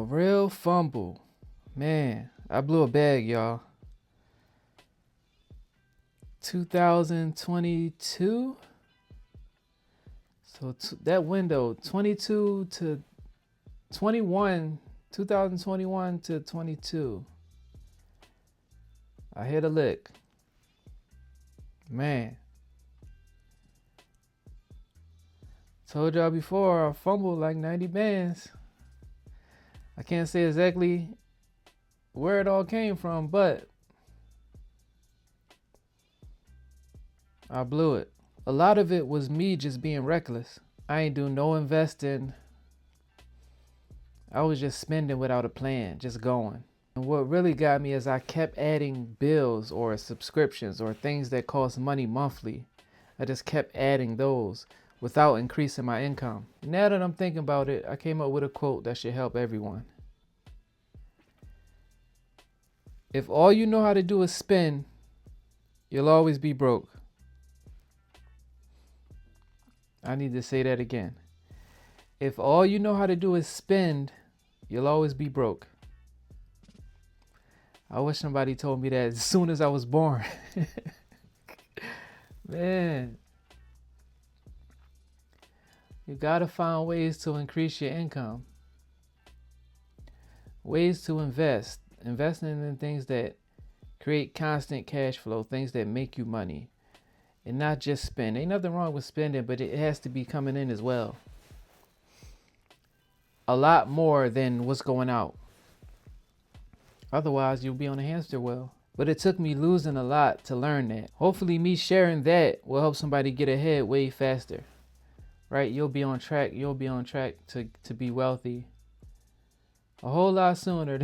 real fumble. Man, I blew a bag, y'all. 2022. So that window, 22 to 21, 2021 to 22. I hit a lick. Man. Told y'all before, I fumbled like 90 bands. I can't say exactly where it all came from, but I blew it. A lot of it was me just being reckless. I ain't do no investing. I was just spending without a plan, just going. And what really got me is I kept adding bills or subscriptions or things that cost money monthly. I just kept adding those without increasing my income. Now that I'm thinking about it, I came up with a quote that should help everyone. If all you know how to do is spend, you'll always be broke. I need to say that again. If all you know how to do is spend, you'll always be broke. I wish somebody told me that as soon as I was born. Man. You gotta find ways to increase your income. Ways to invest. Investing in things that create constant cash flow, things that make you money. And not just spend. Ain't nothing wrong with spending, but it has to be coming in as well. A lot more than what's going out. Otherwise, you'll be on a hamster wheel. But it took me losing a lot to learn that. Hopefully me sharing that will help somebody get ahead way faster. Right? You'll be on track. You'll be on track to be wealthy a whole lot sooner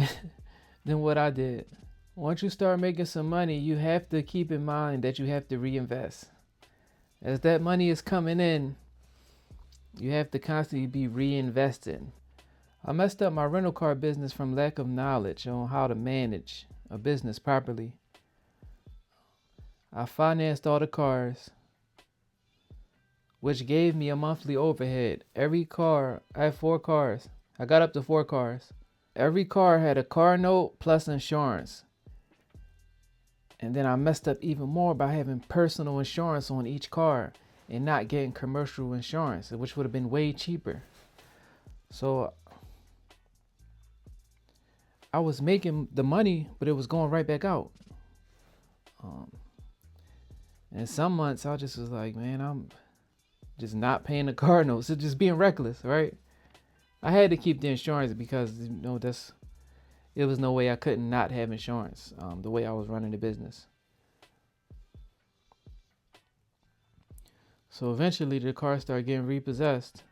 than what I did. Once you start making some money, you have to keep in mind that you have to reinvest. As that money is coming in, you have to constantly be reinvesting. I messed up my rental car business from lack of knowledge on how to manage a business properly. I financed all the cars, which gave me a monthly overhead. Every car, I had 4 cars. I got up to 4 cars. Every car had a car note plus insurance. And then I messed up even more by having personal insurance on each car and not getting commercial insurance, which would have been way cheaper. So I was making the money, but it was going right back out. And some months I just was like, man, I'm just not paying the car notes. It's just being reckless, right? I had to keep the insurance because, it was no way I couldn't not have insurance, the way I was running the business. So eventually the car started getting repossessed.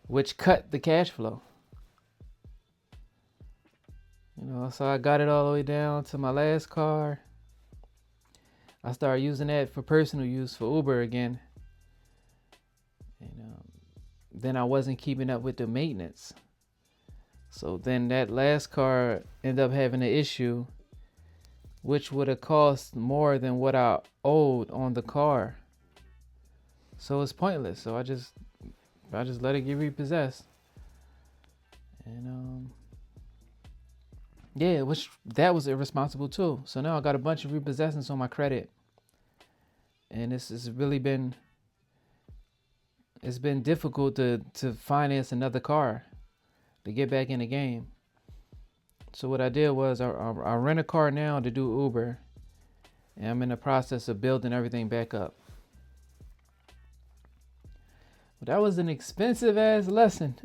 Which cut the cash flow. So I got it all the way down to my last car. I started using that for personal use for Uber again. Then I wasn't keeping up with the maintenance. So then that last car ended up having an issue, which would have cost more than what I owed on the car. So it's pointless. So I just let it get repossessed. And that was irresponsible too. So now I got a bunch of repossessions on my credit. And it's been difficult to finance another car to get back in the game. So what I did was I rent a car now to do Uber, and I'm in the process of building everything back up. But that was an expensive ass lesson.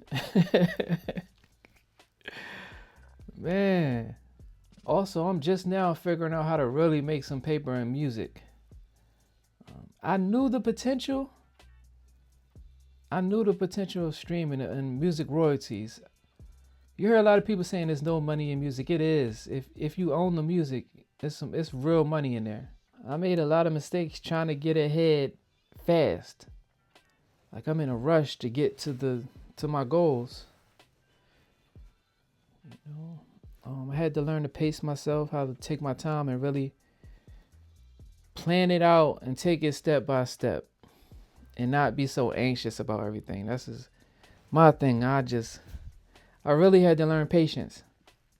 Man. Also, I'm just now figuring out how to really make some paper in music. I knew the potential of streaming and music royalties. You hear a lot of people saying there's no money in music. It is. If you own the music, it's real money in there. I made a lot of mistakes trying to get ahead fast. Like I'm in a rush to get to my goals. I had to learn to pace myself, how to take my time and really plan it out and take it step by step. and not be so anxious about everything. That's just my thing. I really had to learn patience.